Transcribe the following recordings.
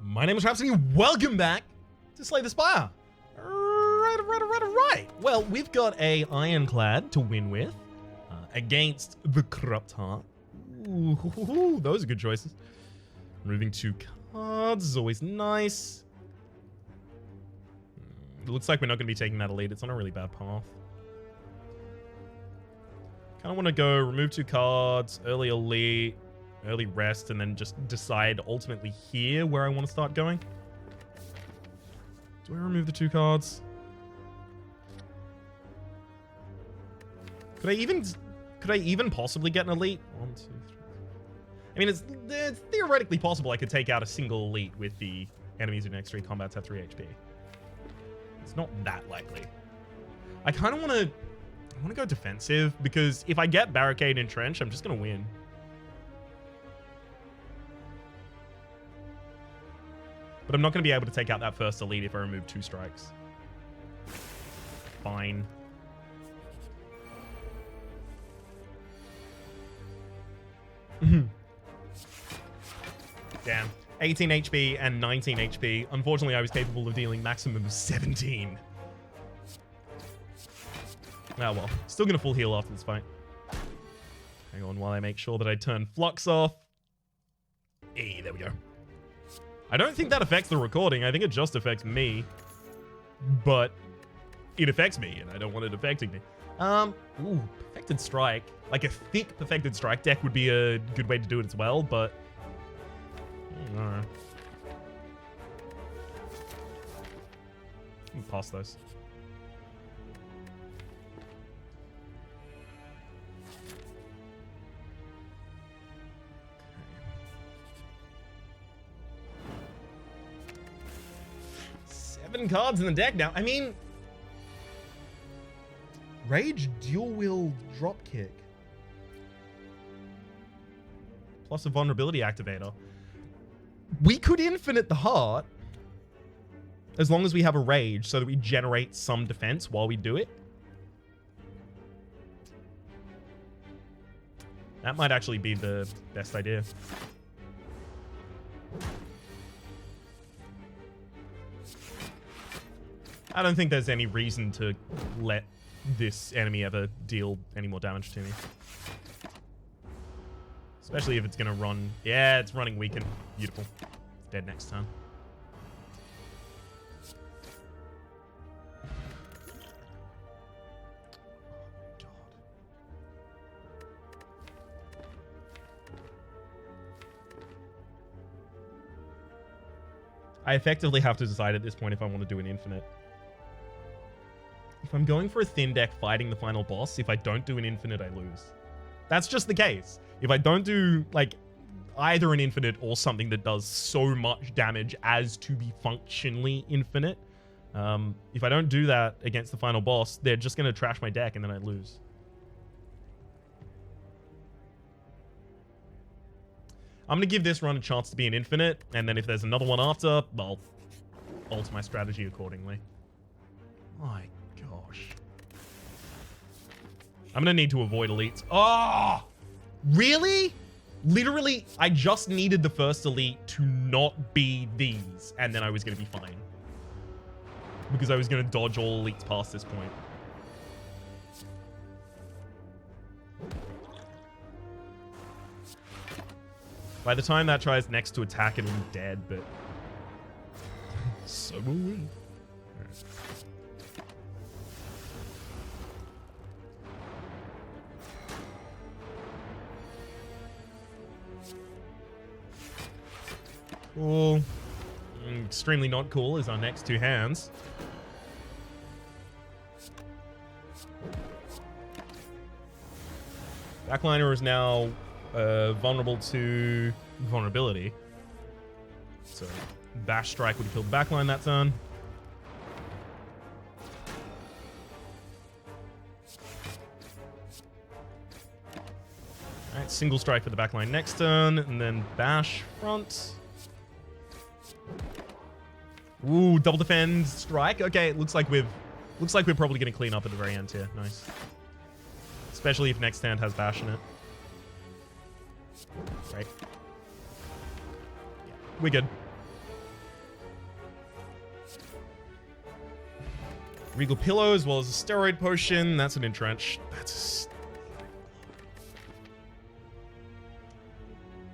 My name is Rhapsody. Welcome back to Slay the Spire. Right. Well, we've got a Ironclad to win with against the Corrupt Heart. Ooh, those are good choices. Moving 2 cards is always nice. It looks like we're not going to be taking that elite. It's on a really bad path. Kind of want to go remove 2 cards, early elite, early rest, and then just decide ultimately here where I want to start going. Do I remove the 2 cards? Could I even possibly get an elite? 1, 2, 3. I mean, it's theoretically possible I could take out a single elite with the enemies in next 3 combats at 3 HP. It's not that likely. I kind of want to go defensive because if I get Barricade and Trench, I'm just going to win. But I'm not going to be able to take out that first elite if I remove 2 strikes. Fine. Damn. 18 HP and 19 HP. Unfortunately, I was capable of dealing maximum of 17. Oh well. Still going to full heal after this fight. Hang on while I make sure that I turn Flux off. Hey, there we go. I don't think that affects the recording. I think it just affects me. But it affects me, and I don't want it affecting me. Ooh, Perfected Strike. Like a thick Perfected Strike deck would be a good way to do it as well, but... I don't know. I'll pass those. Okay. 7 cards in the deck now. I mean... Rage Dual Wield Dropkick. Plus a Vulnerability Activator. We could infinite the heart as long as we have a rage so that we generate some defense while we do it. That might actually be the best idea. I don't think there's any reason to let this enemy ever deal any more damage to me. Especially if it's going to run... Yeah, it's running Weaken. Beautiful. It's dead next turn. God. I effectively have to decide at this point if I want to do an infinite. If I'm going for a thin deck fighting the final boss, if I don't do an infinite, I lose. That's just the case. If I don't do, like, either an infinite or something that does so much damage as to be functionally infinite, if I don't do that against the final boss, they're just going to trash my deck and then I lose. I'm going to give this run a chance to be an infinite, and then if there's another one after, I'll alter my strategy accordingly. My gosh. I'm going to need to avoid elites. Oh! Really? Literally, I just needed the first elite to not be these, and then I was going to be fine. Because I was going to dodge all elites past this point. By the time that tries next to attack, it'll be dead, but... so will we. Alright. Cool. Extremely not cool is our next 2 hands. Backliner is now vulnerable to vulnerability. So Bash Strike would have killed the backline that turn. Alright, single strike for the backline next turn, and then Bash front. Ooh, double defend strike. Okay, it looks like we're probably going to clean up at the very end here. Nice. Especially if next hand has Bash in it. Right. Yeah, we're good. Regal Pillow as well as a steroid potion. That's an entrench. That's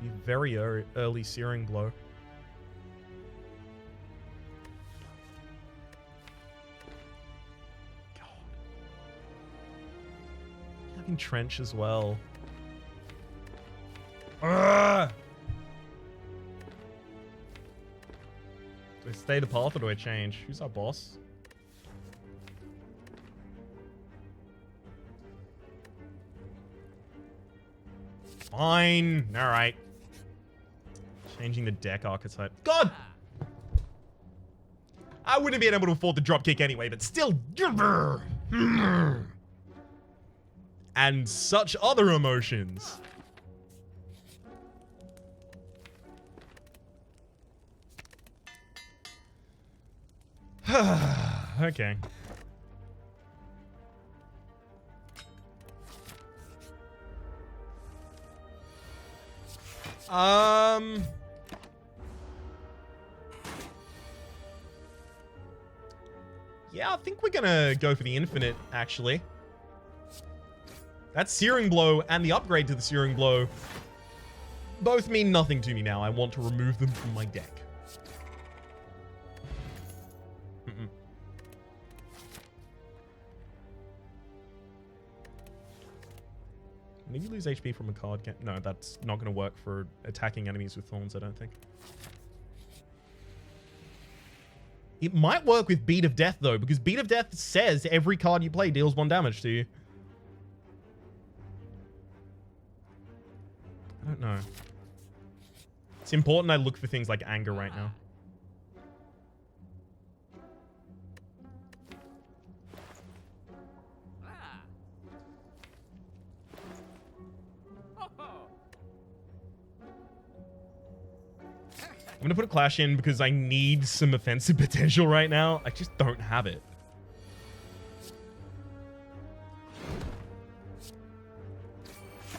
a very early searing blow. God. Having trench as well. Ugh! Do I stay the path or do I change? Who's our boss? Fine. All right. Changing the deck archetype. God! I wouldn't have been able to afford the dropkick anyway, but still. And such other emotions. Okay. Yeah, I think we're gonna go for the infinite, actually. That Searing Blow and the upgrade to the Searing Blow both mean nothing to me now. I want to remove them from my deck. Maybe lose HP from a card. No, that's not going to work for attacking enemies with thorns, I don't think. It might work with Beat of Death, though, because Beat of Death says every card you play deals 1 damage to you. I don't know. It's important I look for things like anger right now. I'm gonna put a Clash in because I need some offensive potential right now. I just don't have it.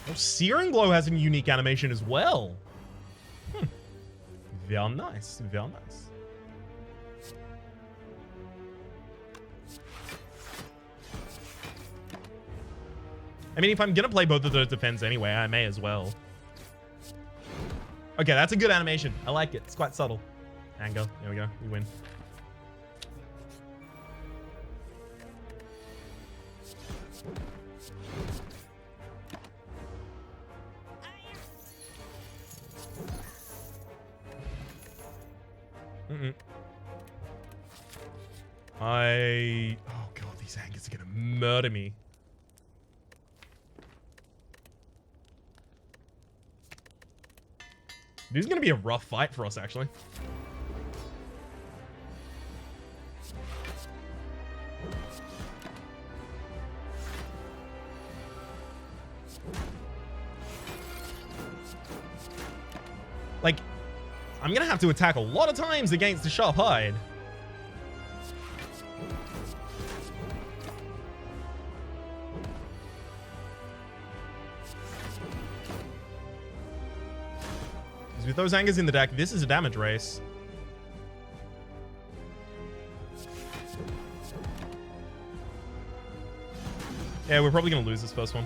Oh, Searing Blow has a unique animation as well. Very nice. Very nice. I mean, if I'm gonna play both of those defense anyway, I may as well. Okay, that's a good animation. I like it. It's quite subtle. Anger. There we go. We win. Oh god, these angers are gonna murder me. This is going to be a rough fight for us, actually. Like, I'm going to have to attack a lot of times against the Sharp Hide. With those angers in the deck, this is a damage race. Yeah, we're probably going to lose this first one.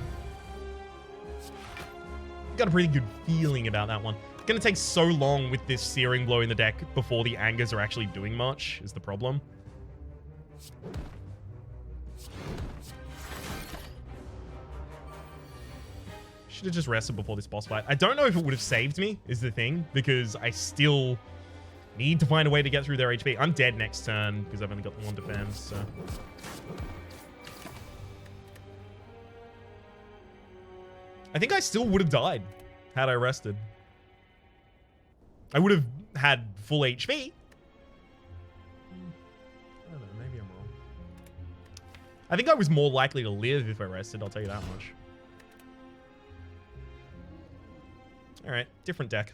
Got a pretty good feeling about that one. It's going to take so long with this Searing Blow in the deck before the angers are actually doing much, is the problem. Should have just rested before this boss fight. I don't know if it would have saved me, is the thing, because I still need to find a way to get through their HP. I'm dead next turn because I've only got the 1 defense, so. I think I still would have died had I rested. I would have had full HP. I don't know, maybe I'm wrong. I think I was more likely to live if I rested, I'll tell you that much. All right, different deck.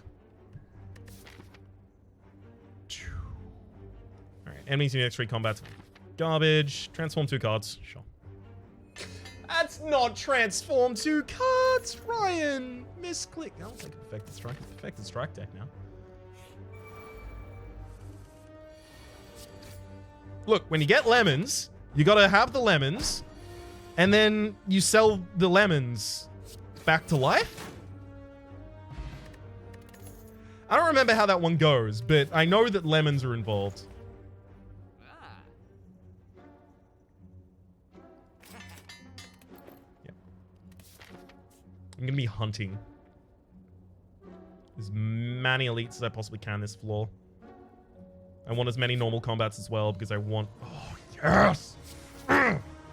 All right, enemies in X3 combat. Garbage. Transform 2 cards. Sure. That's not transform 2 cards, Ryan. Misclick. I'll take a perfected strike. It's a perfected strike deck now. Look, when you get lemons, You gotta have the lemons, and then you sell the lemons back to life? I don't remember how that one goes, but I know that lemons are involved. Yeah. I'm gonna be hunting as many elites as I possibly can this floor. I want as many normal combats as well because I want... Oh, yes!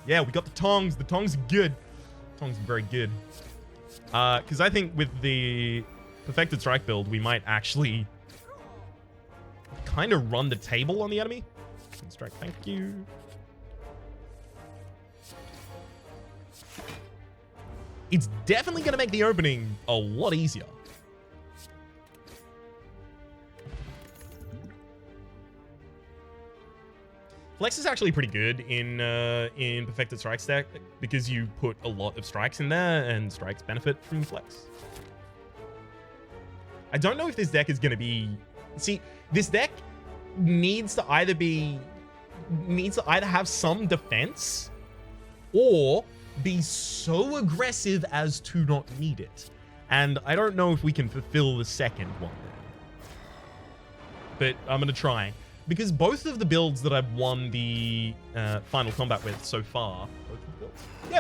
Yeah, we got the tongs. The tongs are good. Tongs are very good. Because I think with the Perfected Strike build, we might actually kind of run the table on the enemy. Strike, thank you. It's definitely going to make the opening a lot easier. Flex is actually pretty good in Perfected Strike stack because you put a lot of strikes in there and strikes benefit from Flex. I don't know if this deck is going to be... See, this deck needs to either have some defense or be so aggressive as to not need it. And I don't know if we can fulfill the second one. But I'm going to try. Because both of the builds that I've won the final combat with so far...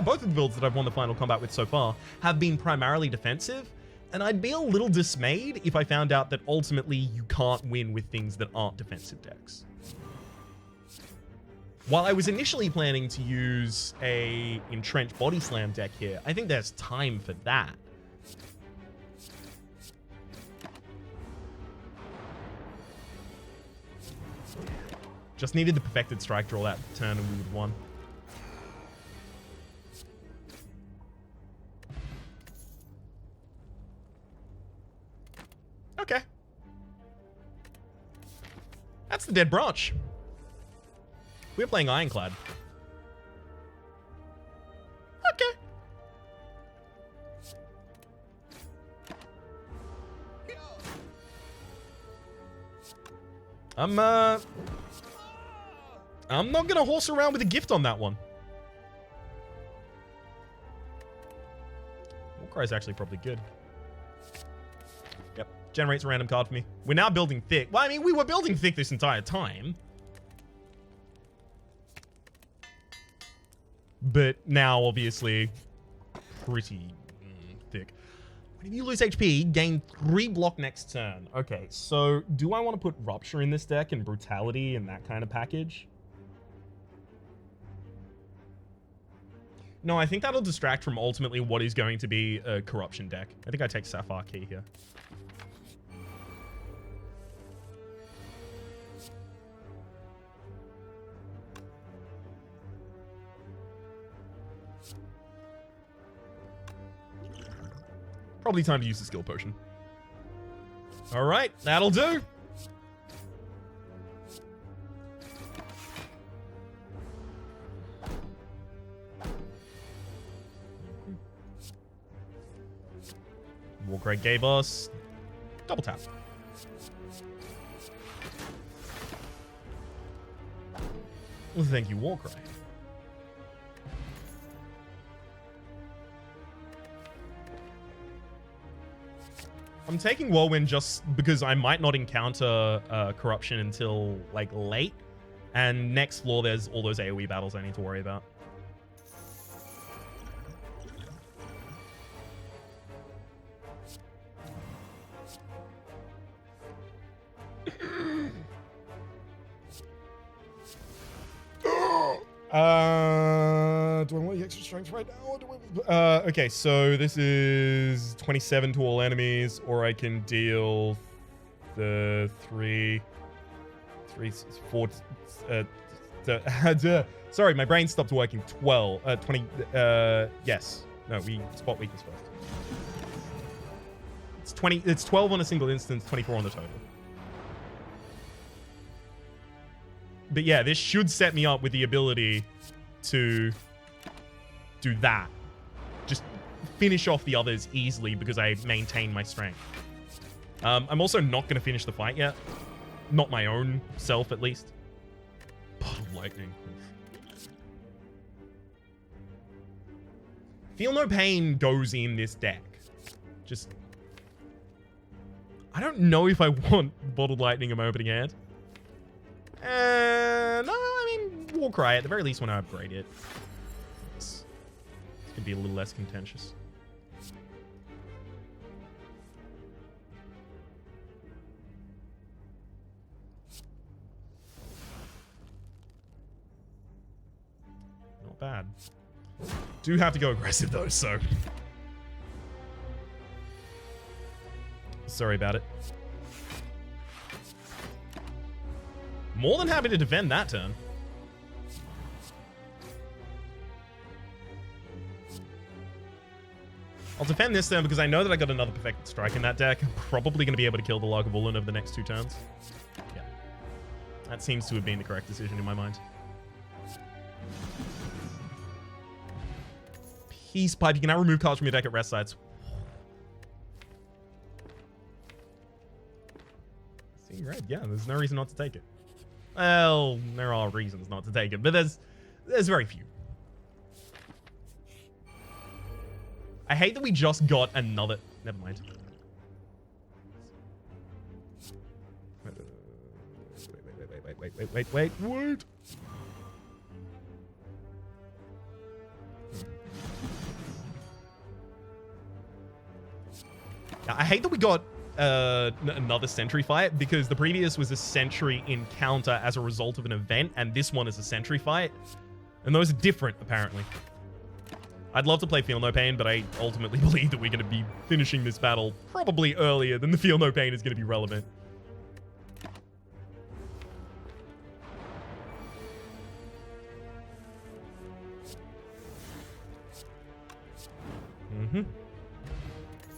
both of the builds that I've won the final combat with so far have been primarily defensive. And I'd be a little dismayed if I found out that ultimately you can't win with things that aren't defensive decks. While I was initially planning to use a entrenched body slam deck here, I think there's time for that. Just needed the Perfected Strike draw that turn and we would have won. Okay. That's the dead branch. We're playing Ironclad. Okay. I'm not gonna horse around with a gift on that one. Warcry is actually probably good. Yep, generates a random card for me. We're now building thick. Well, I mean, we were building thick this entire time. But now, obviously, pretty thick. If you lose HP, gain 3 block next turn. Okay, so do I want to put Rupture in this deck and Brutality and that kind of package? No, I think that'll distract from ultimately what is going to be a Corruption deck. I think I take Sapphire Key here. Probably time to use the skill potion. All right, that'll do. Warcry gave us double tap. Well, thank you, Warcry. I'm taking Whirlwind just because I might not encounter Corruption until, like, late. And next floor, there's all those AoE battles I need to worry about. Do I want the extra strength right now? Or do I... okay, so this is 27 to all enemies, or I can deal the 4... sorry, my brain stopped working. 20... yes. No, we spot weakness first. It's 20... It's 12 on a single instance, 24 on the total. But yeah, this should set me up with the ability to do that. Just finish off the others easily because I maintain my strength. I'm also not going to finish the fight yet. Not my own self, at least. Pot of Lightning. Feel No Pain goes in this deck. Just... I don't know if I want Bottled Lightning in my opening hand. No, I mean, Warcry. At the very least, when I upgrade it, it's going to be a little less contentious. Not bad. Do have to go aggressive, though, so... Sorry about it. More than happy to defend that turn. I'll defend this turn because I know that I got another Perfected Strike in that deck. I'm probably going to be able to kill the Lagavulin over the next 2 turns. Yeah. That seems to have been the correct decision in my mind. Peace Pipe. You can now remove cards from your deck at rest sites. Seeing red. Yeah, there's no reason not to take it. Well, there are reasons not to take it, but there's very few. I hate that we just got another... Never mind. Wait. I hate that we got another Sentry fight, because the previous was a Sentry encounter as a result of an event, and this one is a Sentry fight. And those are different, apparently. I'd love to play Feel No Pain, but I ultimately believe that we're going to be finishing this battle probably earlier than the Feel No Pain is going to be relevant.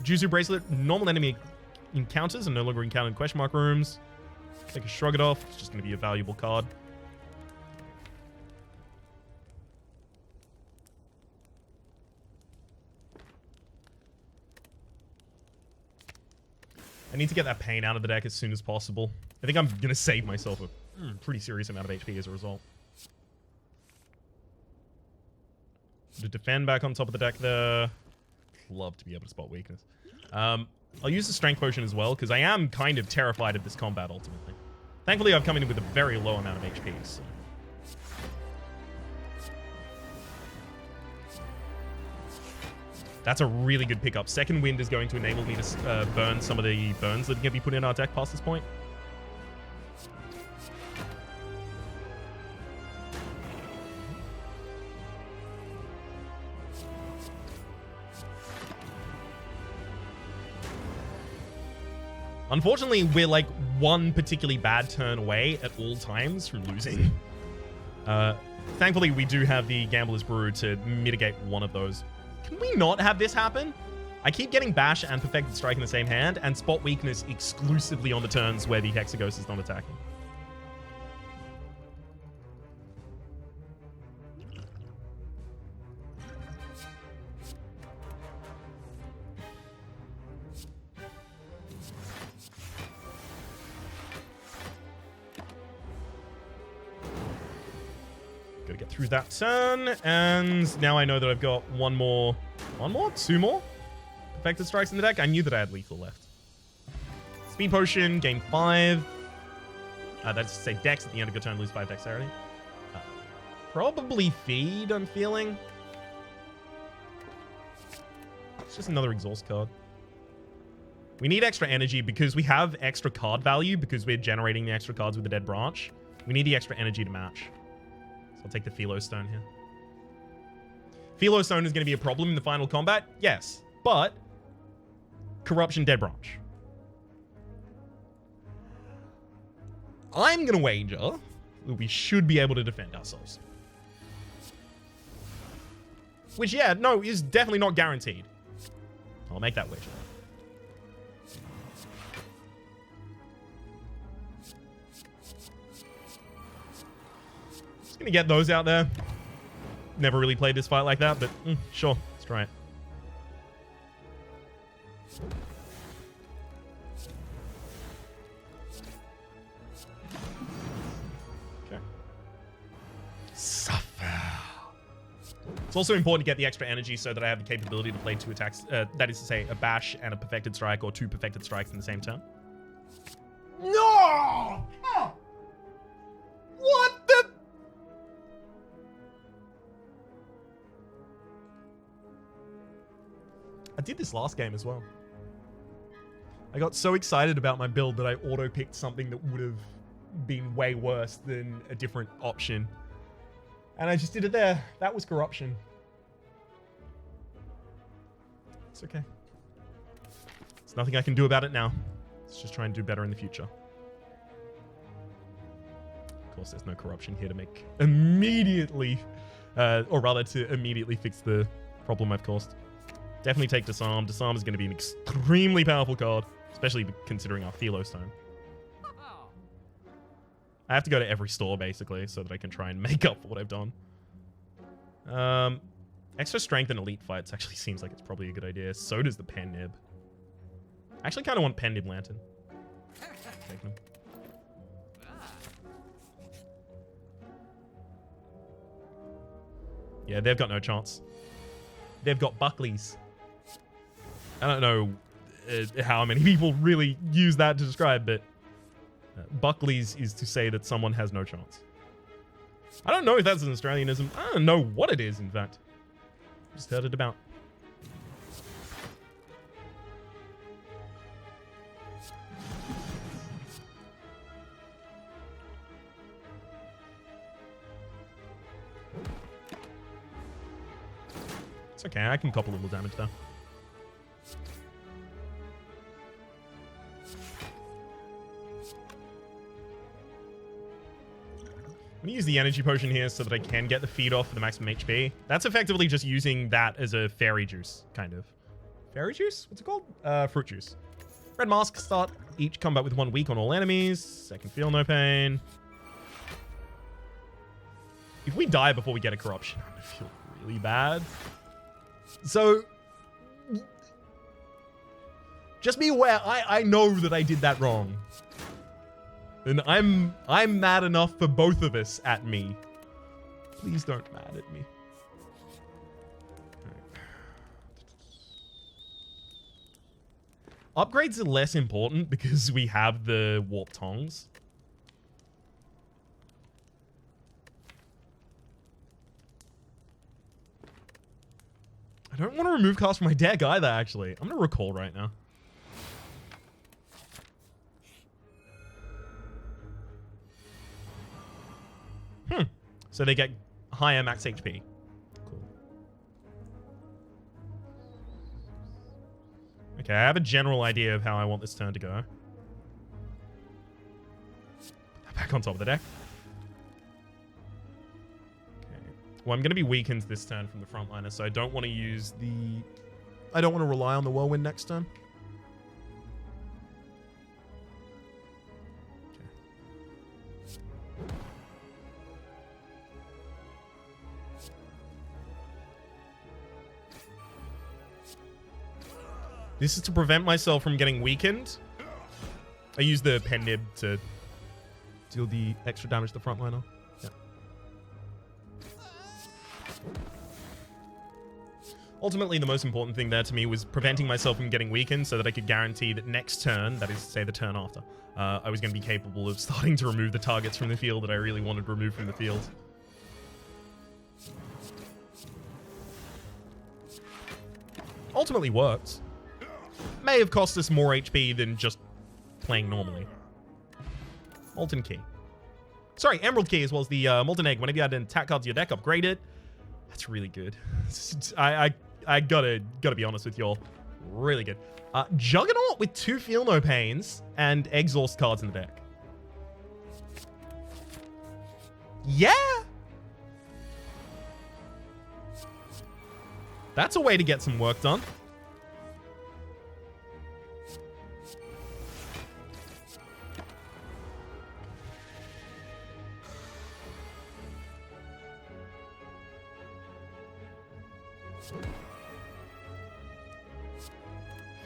Juzu Bracelet, normal enemy encounters and no longer encountered in question mark rooms. Take a Shrug It Off. It's just going to be a valuable card. I need to get that pain out of the deck as soon as possible. I think I'm going to save myself a pretty serious amount of HP as a result. To defend back on top of the deck there. Love to be able to spot weakness. I'll use the Strength Potion as well, because I am kind of terrified of this combat ultimately. Thankfully, I've come in with a very low amount of HP. So. That's a really good pickup. Second Wind is going to enable me to burn some of the burns that can be put in our deck past this point. Unfortunately, we're like one particularly bad turn away at all times from losing. Thankfully, we do have the Gambler's Brew to mitigate one of those. Can we not have this happen? I keep getting Bash and Perfected Strike in the same hand, and Spot Weakness exclusively on the turns where the Hexaghost is not attacking. Gotta get through that turn, and now I know that I've got two more Perfected Strikes in the deck. I knew that I had lethal left. Speed Potion, game 5. That's to say Dex at the end of your turn, lose 5 Dexterity. Probably Feed, I'm feeling. It's just another Exhaust card. We need extra energy because we have extra card value because we're generating the extra cards with the Dead Branch. We need the extra energy to match. So I'll take the Philo Stone here. Philo Stone is going to be a problem in the final combat, yes, but Corruption, Dead Branch. I'm going to wager that we should be able to defend ourselves. Which, yeah, no, is definitely not guaranteed. I'll make that wager. Just going to get those out there. Never really played this fight like that, but sure, let's try it. Okay. Suffer. It's also important to get the extra energy so that I have the capability to play 2 attacks. That is to say, a bash and a perfected strike, or 2 perfected strikes in the same turn. No! Oh. What the? I did this last game as well. I got so excited about my build that I auto-picked something that would have been way worse than a different option. And I just did it there. That was corruption. It's okay. There's nothing I can do about it now. Let's just try and do better in the future. Of course, there's no corruption here to make immediately, or rather to immediately fix the problem I've caused. Definitely take Disarm. Disarm is going to be an extremely powerful card, especially considering our Philo Stone. I have to go to every store, basically, so that I can try and make up for what I've done. Extra strength in elite fights actually seems like it's probably a good idea. So does the Pen Nib. I actually kind of want Pen Nib Lantern. Take them. Yeah, they've got no chance. They've got Buckleys. I don't know how many people really use that to describe, but Buckleys is to say that someone has no chance. I don't know if that's an Australianism. I don't know what it is, in fact. Just heard it about. It's okay, I can couple a little damage there. I'm gonna use the energy potion here so that I can get the feed off for the maximum HP. That's effectively just using that as a fairy juice, kind of. Fairy juice? What's it called? Fruit juice. Red mask, start each combat with 1 weak on all enemies. Second, feel no pain. If we die before we get a corruption, I'm gonna feel really bad. So, just be aware, I know that I did that wrong. And I'm mad enough for both of us at me. Please don't mad at me. Right. Upgrades are less important because we have the warp tongs. I don't want to remove cards from my deck either, actually. I'm going to recall right now. So they get higher max HP. Cool. Okay, I have a general idea of how I want this turn to go. Back on top of the deck. Okay. Well, I'm going to be weakened this turn from the frontliner, so I don't want to use the... I don't want to rely on the Whirlwind next turn. This is to prevent myself from getting weakened. I use the Pen Nib to deal the extra damage to the frontliner. Yeah. Ultimately, the most important thing there to me was preventing myself from getting weakened so that I could guarantee that next turn, that is to say the turn after, I was going to be capable of starting to remove the targets from the field that I really wanted removed from the field. Ultimately worked. May have cost us more HP than just playing normally. Molten Key. Sorry, Emerald Key as well as the Molten Egg. Whenever you add an attack card to your deck, upgrade it. That's really good. I gotta be honest with y'all. Really good. Juggernaut with 2 Feel No Pains and Exhaust cards in the deck. Yeah! That's a way to get some work done.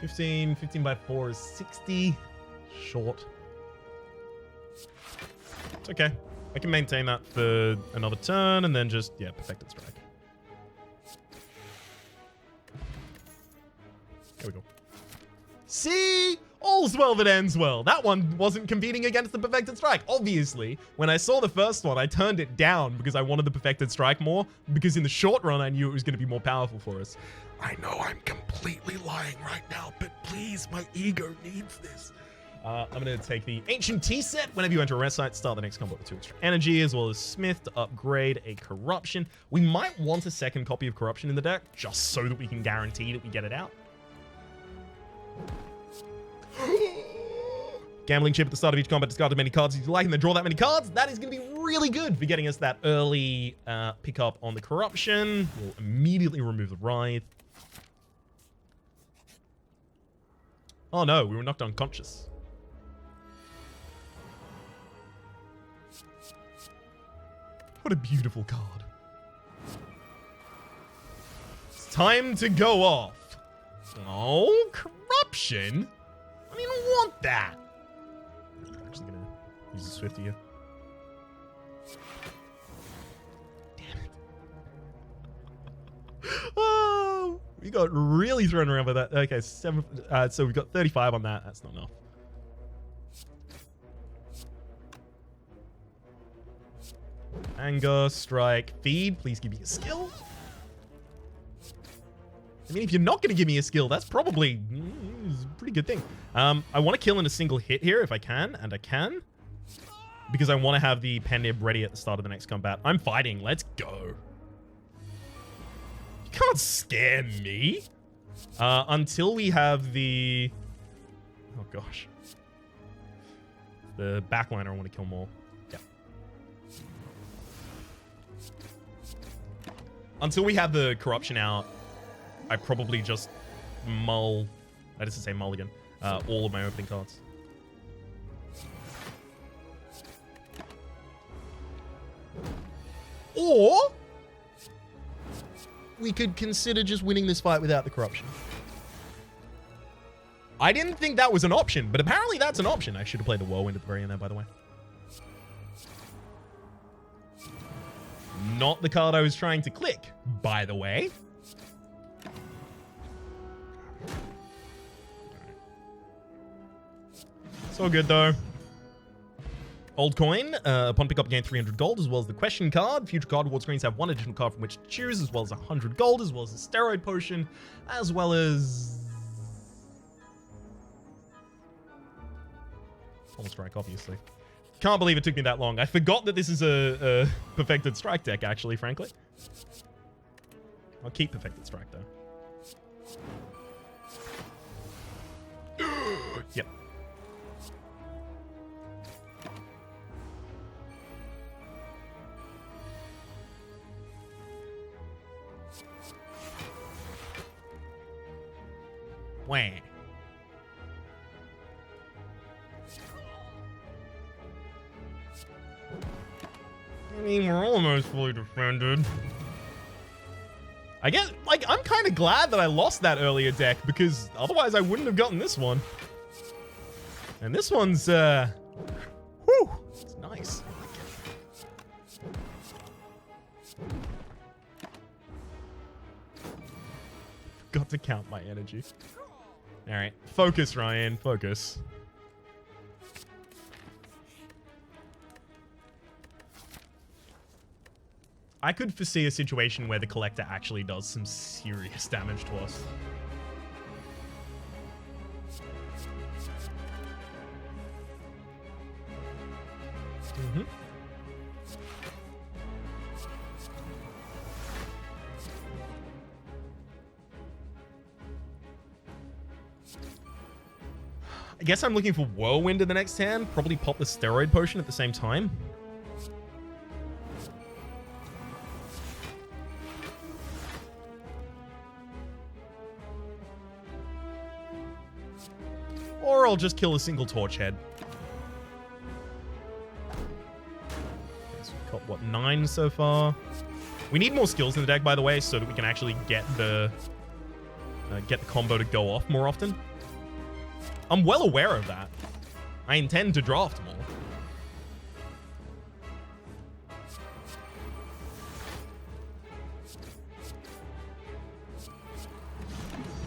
$15 by 4 is 60. Short. It's okay. I can maintain that for another turn and then just, yeah, perfected strike. See? All's well that ends well. That one wasn't competing against the Perfected Strike. Obviously, when I saw the first one, I turned it down because I wanted the Perfected Strike more, because in the short run, I knew it was going to be more powerful for us. I know I'm completely lying right now, but please, my ego needs this. I'm going to take the Ancient Tea set. Whenever you enter a rest site, start the next combo with 2 extra energy, as well as Smith to upgrade a Corruption. We might want a second copy of Corruption in the deck, just so that we can guarantee that we get it out. Gambling chip at the start of each combat. Discard as many cards as you like and then draw that many cards. That is going to be really good for getting us that early pickup on the Corruption. We'll immediately remove the Writhe. Oh no, we were knocked unconscious. What a beautiful card. It's time to go off. Oh, Corruption? I don't even want that. I'm actually gonna use the Swift here. Damn it. Oh, we got really thrown around by that. Okay, so we got 35 on that. That's not enough. Anger, strike, feed. Please give me a skill. I mean, if you're not going to give me a skill, that's probably a pretty good thing. I want to kill in a single hit here if I can, and I can. Because I want to have the Pendib ready at the start of the next combat. I'm fighting. Let's go. You can't scare me. Until we have the... Oh, gosh. The backliner I want to kill more. Yeah. Until we have the Corruption out, I probably just mull... I just say mulligan. All of my opening cards. Or we could consider just winning this fight without the Corruption. I didn't think that was an option, but apparently that's an option. I should have played the Whirlwind at the very end there, by the way. Not the card I was trying to click, by the way. It's all good, though. Old coin. Upon pickup, gain 300 gold, as well as the question card. Future card reward screens have 1 additional card from which to choose, as well as 100 gold, as well as a steroid potion, as well as... Full strike, obviously. Can't believe it took me that long. I forgot that this is a Perfected Strike deck, actually, frankly. I'll keep Perfected Strike, though. Yep. Wah. I mean, we're almost fully defended. I guess, like, I'm kind of glad that I lost that earlier deck, because otherwise I wouldn't have gotten this one. And this one's, whew, it's nice. I like it. Got to count my energy. All right, focus, Ryan, focus. I could foresee a situation where the Collector actually does some serious damage to us. Mm-hmm. I guess I'm looking for Whirlwind in the next hand. Probably pop the steroid potion at the same time. Or I'll just kill a single torch head. Okay, so we've got, what, 9 so far? We need more skills in the deck, by the way, so that we can actually get the combo to go off more often. I'm well aware of that. I intend to draft more.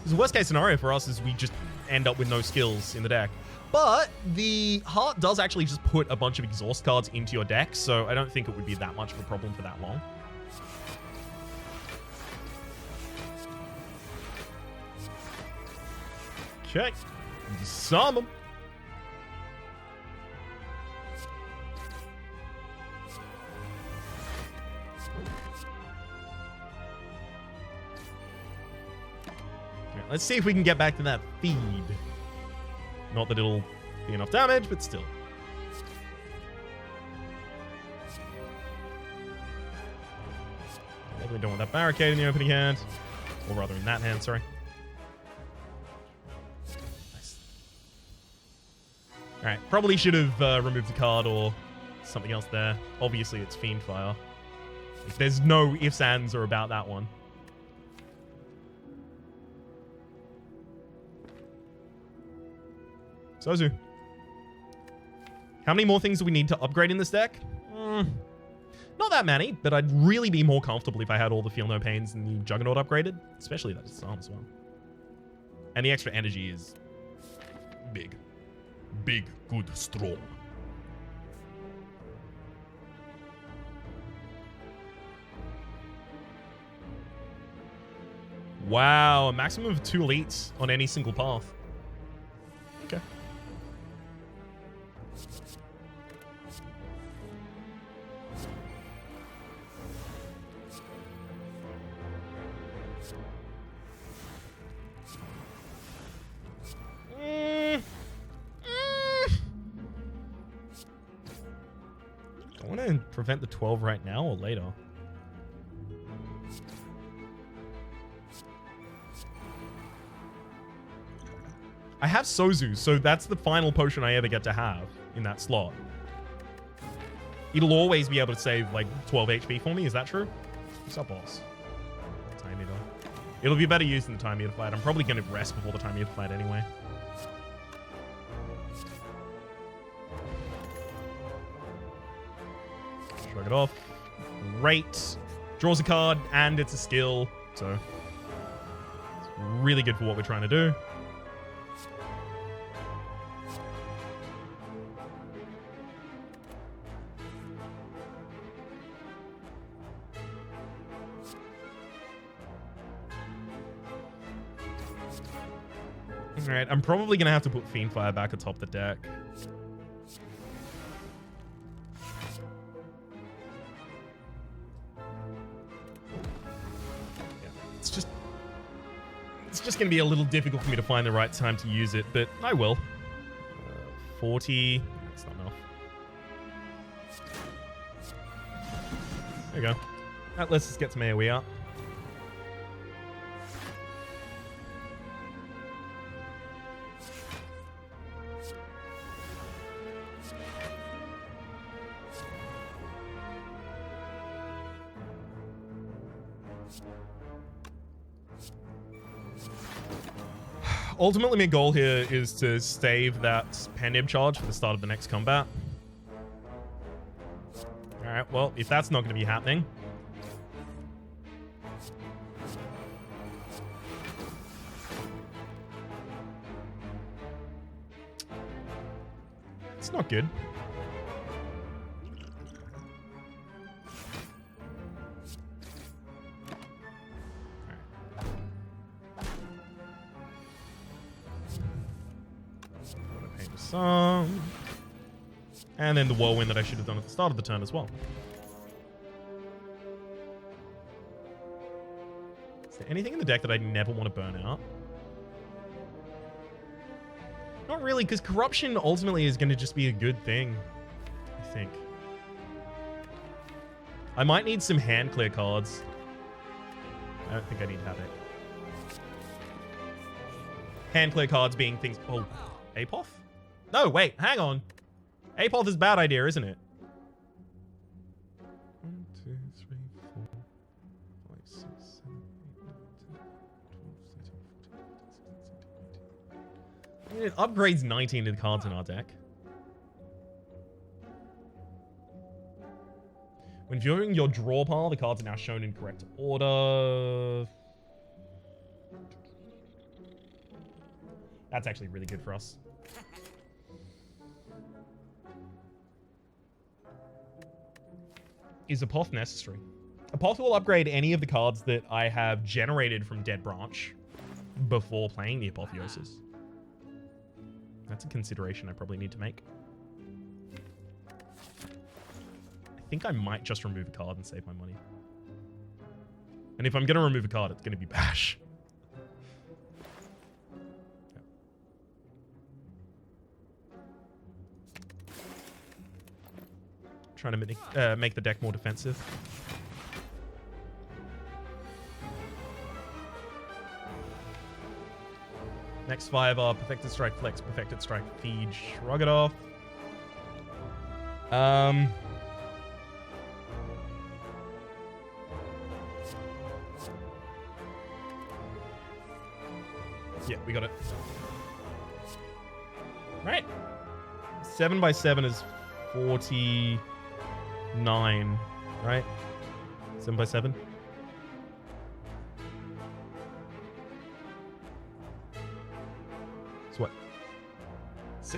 The worst case scenario for us is we just end up with no skills in the deck. But the Heart does actually just put a bunch of exhaust cards into your deck, so I don't think it would be that much of a problem for that long. Okay. Disarm them. Let's see if we can get back to that feed. Not that it'll be enough damage, but still. Definitely don't want that barricade in the opening hand. Or rather in that hand, sorry. Nice. Alright, probably should have removed the card or something else there. Obviously, it's Fiendfire. If there's no ifs, ands, or about that one. Sozu. How many more things do we need to upgrade in this deck? Not that many, but I'd really be more comfortable if I had all the Feel No Pains and the Juggernaut upgraded. Especially that Disarm as well. And the extra energy is big. Big, good, strong. Wow, a maximum of 2 elites on any single path. Okay. I want to prevent the 12 right now or later. I have Sozu, so that's the final potion I ever get to have in that slot. It'll always be able to save like 12 HP for me. Is that true? What's up, boss? Time Eater. It'll be better used in the Time Eater fight. I'm probably going to rest before the Time Eater fight anyway. Shrug it off. Great. Draws a card, and it's a skill. So, it's really good for what we're trying to do. Alright, I'm probably going to have to put Fiendfire back atop the deck. Yeah, it's just going to be a little difficult for me to find the right time to use it, but I will. 40. That's not enough. There we go. That lets us get some AoE up. Ultimately, my goal here is to stave that Pandib charge for the start of the next combat. Alright, well, if that's not going to be happening... it's not good. And then the whirlwind that I should have done at the start of the turn as well. Is there anything in the deck that I never want to burn out? Not really, because corruption ultimately is going to just be a good thing, I think. I might need some hand clear cards. I don't think I need Havoc. Hand clear cards being things... oh, Apoth? No, wait, hang on. Apoth is a bad idea, isn't it? 1, 2, 3, 4, 5, 6, 7, 8, 9, 10, 12, 13, 14, 15, 16, 17, 18. It upgrades 19 to the cards in our deck. When viewing your draw pile, the cards are now shown in correct order. That's actually really good for us. Is Apoth necessary? Apoth will upgrade any of the cards that I have generated from Dead Branch before playing the Apotheosis. That's a consideration I probably need to make. I think I might just remove a card and save my money. And if I'm going to remove a card, it's going to be Bash. Trying to make the deck more defensive. Next 5 are Perfected Strike, Flex, Perfected Strike, Feed, Shrug it off. Yeah, we got it. Right. 7x7 is 49, right? 7x7. So what?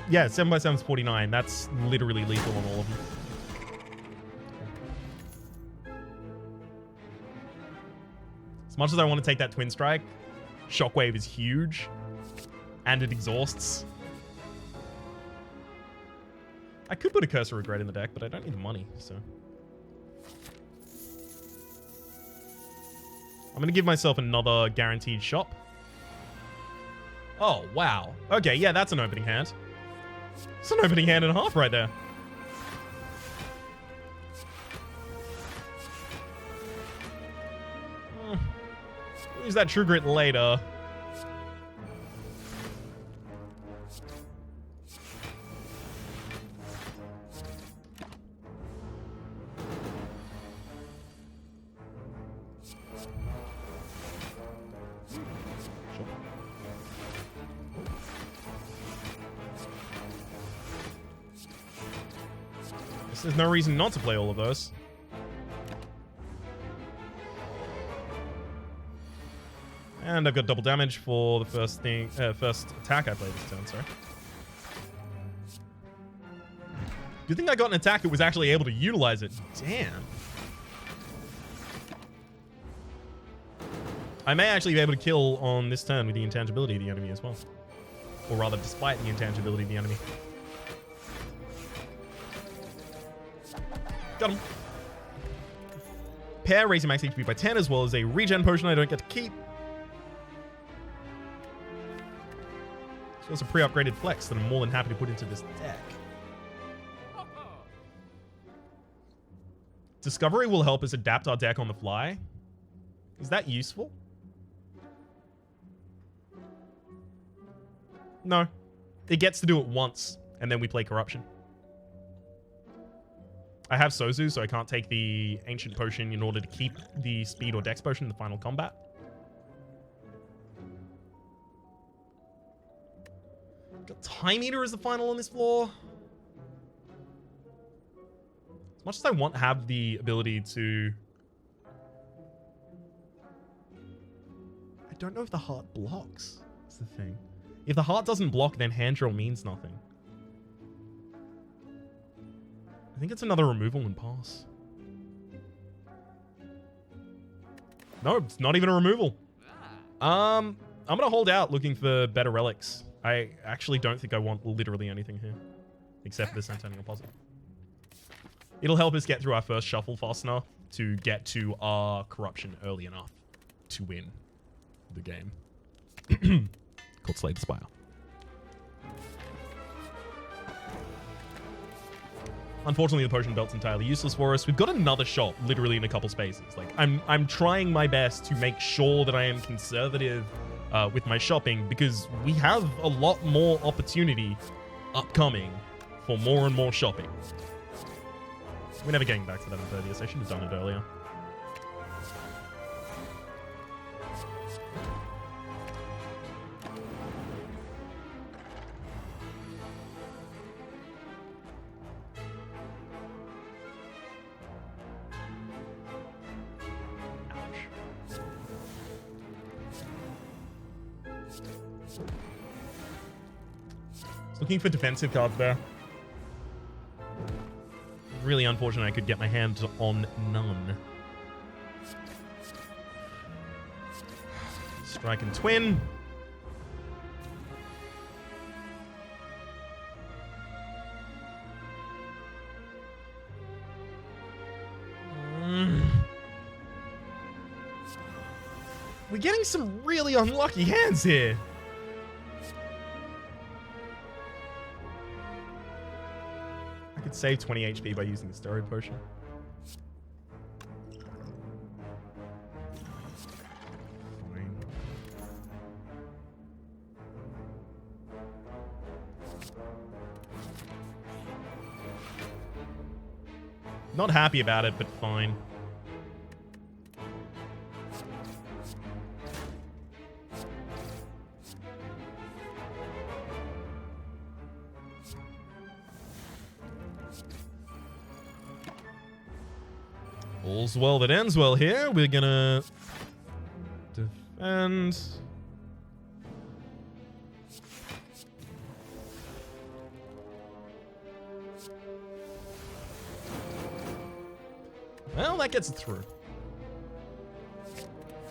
Yeah, 7x7 is 49. That's literally lethal on all of them. As much as I want to take that Twin Strike, Shockwave is huge, and it exhausts. I could put a Curse of Regret in the deck, but I don't need the money, so. I'm going to give myself another guaranteed shop. Oh, wow. Okay, yeah, that's an opening hand. It's an opening hand and a half right there. Use that True Grit later. There's no reason not to play all of those. And I've got double damage for the first attack I played this turn, sorry. Good thing I got an attack that was actually able to utilize it. Damn. I may actually be able to kill on this turn with the intangibility of the enemy as well. Or rather, despite the intangibility of the enemy. Got him. Pair, raising max HP by 10, as well as a regen potion I don't get to keep. As well as a pre-upgraded flex that I'm more than happy to put into this deck. Discovery will help us adapt our deck on the fly. Is that useful? No. It gets to do it once, and then we play Corruption. I have Sozu, so I can't take the Ancient Potion in order to keep the Speed or Dex Potion in the final combat. Got Time Eater as the final on this floor. As much as I want to have the ability to... I don't know if the heart blocks. That's the thing. If the heart doesn't block, then hand draw means nothing. I think it's another removal and pass. No, it's not even a removal. I'm gonna hold out looking for better relics. I actually don't think I want literally anything here. Except for the Centennial Puzzle. It'll help us get through our first shuffle fast enough to get to our Corruption early enough to win the game. Called Slay the Spire. Unfortunately, the potion belt's entirely useless for us. We've got another shop, literally in a couple spaces. Like, I'm trying my best to make sure that I am conservative with my shopping, because we have a lot more opportunity upcoming for more and more shopping. We're never getting back to that Impervious. I should have done it earlier. Looking for defensive cards there. Really unfortunate I could get my hands on none. Strike and twin. We're getting some really unlucky hands here. I could save 20 HP by using the Stereo Potion. Fine. Not happy about it, but fine. All's well that ends well here. We're gonna defend. Well, that gets it through.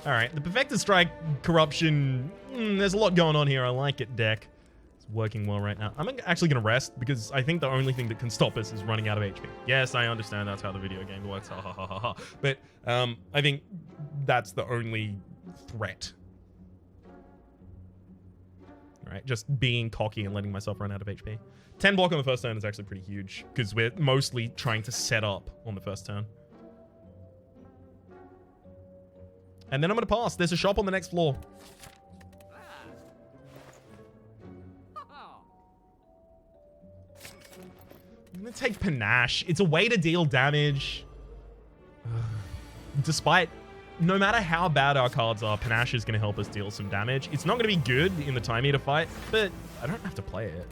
Alright, the Perfected Strike, Corruption. There's a lot going on here. I like it, deck. It's working well right now. I'm actually going to rest because I think the only thing that can stop us is running out of HP. Yes, I understand that's how the video game works. Ha ha ha ha ha. But I think that's the only threat. Right, just being cocky and letting myself run out of HP. 10 block on the first turn is actually pretty huge because we're mostly trying to set up on the first turn. And then I'm going to pass. There's a shop on the next floor. I'm going to take Panache. It's a way to deal damage. Despite, no matter how bad our cards are, Panache is going to help us deal some damage. It's not going to be good in the Time Eater fight, but I don't have to play it.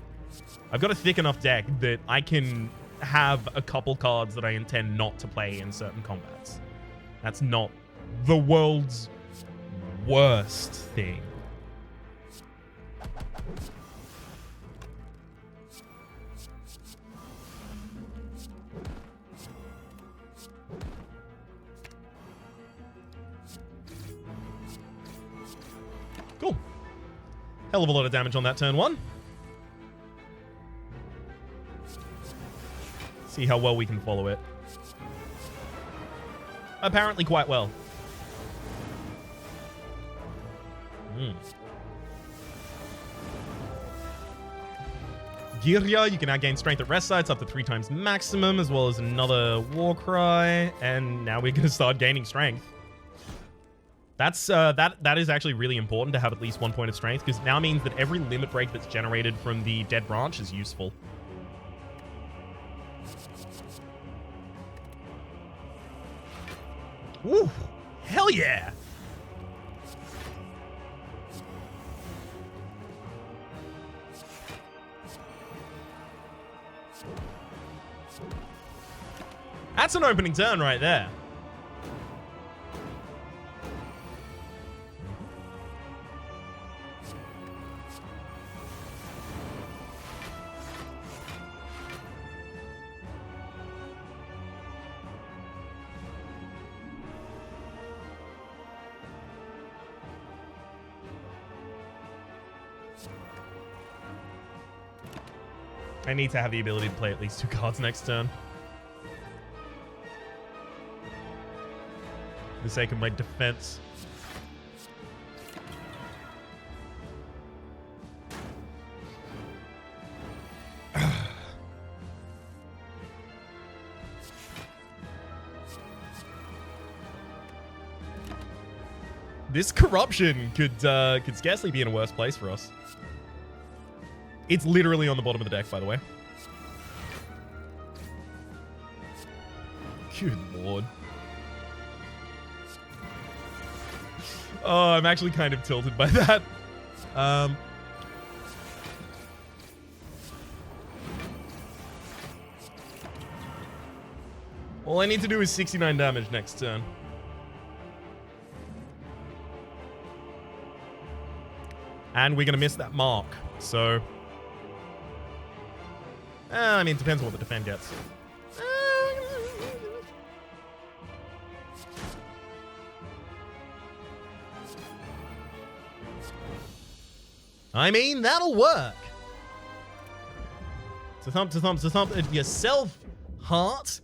I've got a thick enough deck that I can have a couple cards that I intend not to play in certain combats. That's not the world's worst thing. Cool. Hell of a lot of damage on that turn one. See how well we can follow it. Apparently quite well. Girya, you can now gain strength at rest sites up to 3 times maximum, as well as another war cry, and now we're going to start gaining strength. That's that is actually really important to have at least 1 point of strength, because it now means that every limit break that's generated from the dead branch is useful. Woo! Hell yeah! That's an opening turn right there. I need to have the ability to play at least 2 cards next turn. For the sake of my defense. This corruption could scarcely be in a worse place for us. It's literally on the bottom of the deck, by the way. Good lord. Oh, I'm actually kind of tilted by that. All I need to do is 69 damage next turn. And we're going to miss that mark, so... I mean, it depends on what the defend gets. I mean, that'll work. To thump yourself, heart.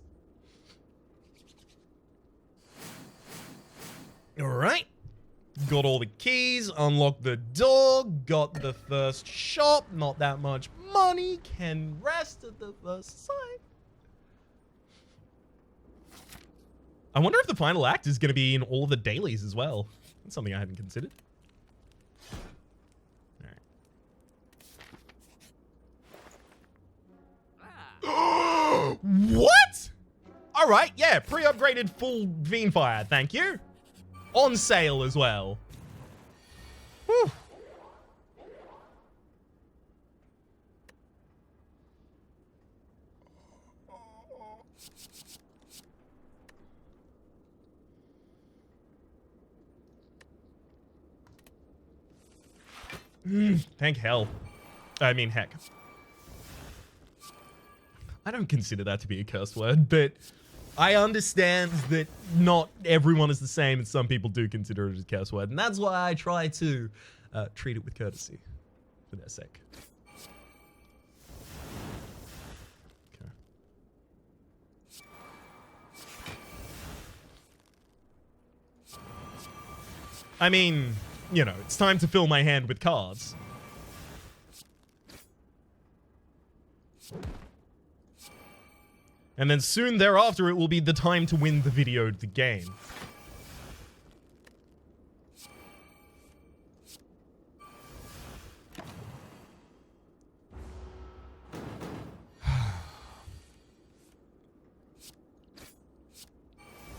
Alright. Got all the keys, unlocked the door, got the first shop, not that much money, can rest at the first sight. I wonder if the final act is going to be in all the dailies as well. That's something I hadn't considered. Alright. What? Alright, yeah, pre-upgraded full Fiendfire, thank you. On sale as well. Whew. Thank hell. I mean, heck. I don't consider that to be a curse word, but I understand that not everyone is the same, and some people do consider it a curse word, and that's why I try to treat it with courtesy, for their sake. Okay. I mean, you know, it's time to fill my hand with cards. And then soon thereafter, it will be the time to win the video, the game.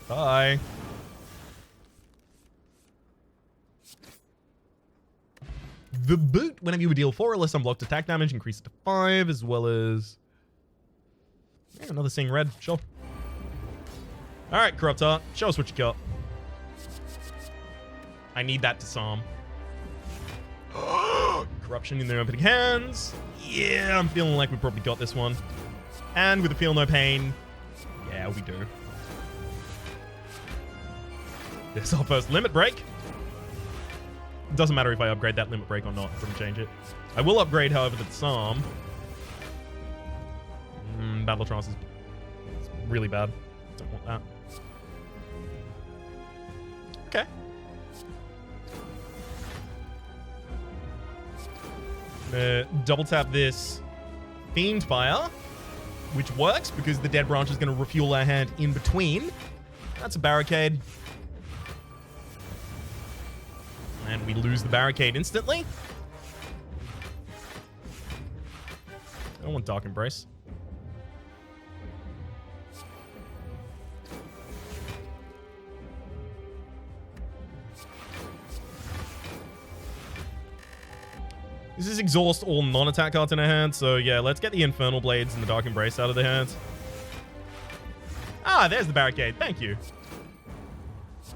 Bye. The boot, whenever you deal 4 or less unblocked attack damage, increase it to 5, as well as... yeah, another Seeing Red, sure. Alright, Corrupt Heart, show us what you got. I need that disarm. Corruption in the opening hands. Yeah, I'm feeling like we probably got this one. And with the Feel No Pain, yeah, we do. This is our first limit break. It doesn't matter if I upgrade that limit break or not. It doesn't change it. I will upgrade, however, the disarm. Battle Trance is really bad. Don't want that. Okay. Double tap this Fiendfire, which works because the Dead Branch is going to refuel our hand in between. That's a barricade. And we lose the barricade instantly. I don't want Dark Embrace. This is exhaust all non-attack cards in our hand, so yeah, let's get the Infernal Blades and the Dark Embrace out of their hands. Ah, there's the barricade. Thank you. So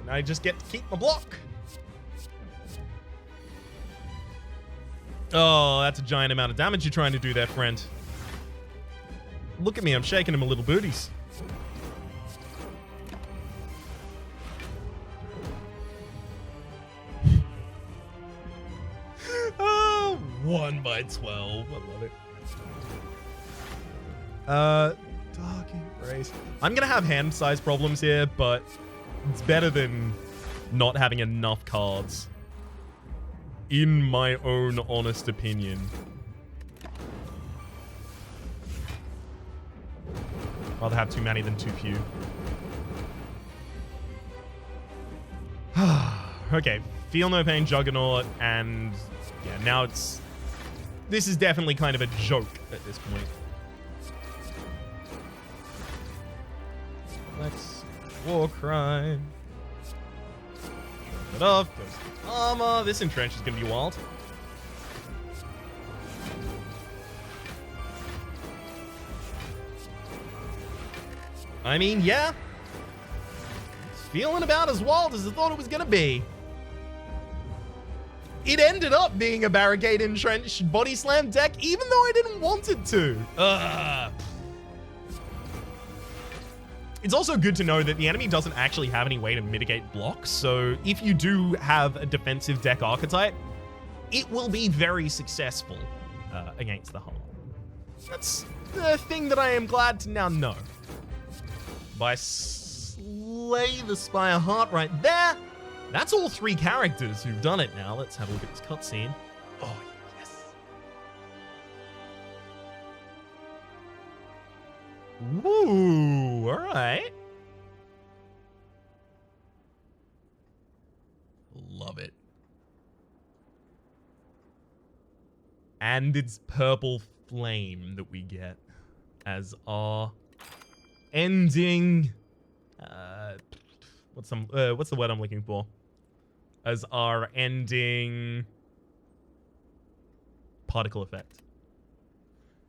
now I just get to keep my block. Oh, that's a giant amount of damage you're trying to do there, friend. Look at me, I'm shaking him a little booties. Oh, 1 by 12. I love it. Dark Embrace. I'm gonna have hand size problems here, but it's better than not having enough cards. In my own honest opinion. Rather have too many than too few. Okay, Feel No Pain, Juggernaut, and yeah, now it's... this is definitely kind of a joke at this point. Lex, Warcry. It off, goes to armor. This Entrench is going to be wild. I mean, yeah. It's feeling about as wild as I thought it was going to be. it ended up being a barricade entrenched body slam deck, even though I didn't want it to. It's also good to know that the enemy doesn't actually have any way to mitigate blocks. So if you do have a defensive deck archetype, it will be very successful against the hull. That's the thing that I am glad to now know. By Slay the Spire Heart right there, that's all 3 characters who've done it now. Let's have a look at this cutscene. Oh, yes. Ooh, all right. Love it. And it's purple flame that we get as our ending. What's the word I'm looking for? As our ending particle effect.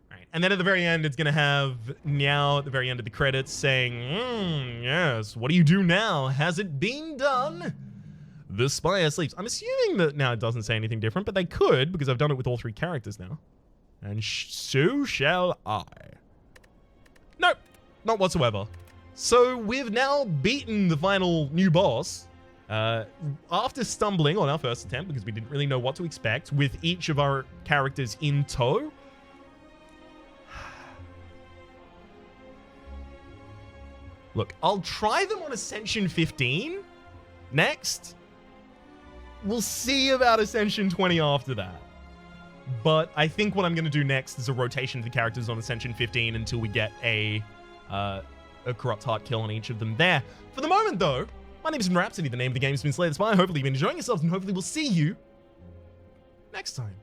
All right, and then at the very end, it's gonna have now at the very end of the credits saying, "Yes, what do you do now? Has it been done? The Spire sleeps." I'm assuming that now it doesn't say anything different, but they could because I've done it with all 3 characters now. And so shall I. Nope, not whatsoever. So we've now beaten the final new boss after stumbling on our first attempt because we didn't really know what to expect with each of our characters in tow. Look, I'll try them on Ascension 15 next. We'll see about Ascension 20 after that. But I think what I'm going to do next is a rotation of the characters on Ascension 15 until we get a Corrupt Heart kill on each of them there. For the moment, though, my name is Rhapsody. The name of the game has been Slay the Spire. Hopefully you've been enjoying yourselves, and hopefully we'll see you next time.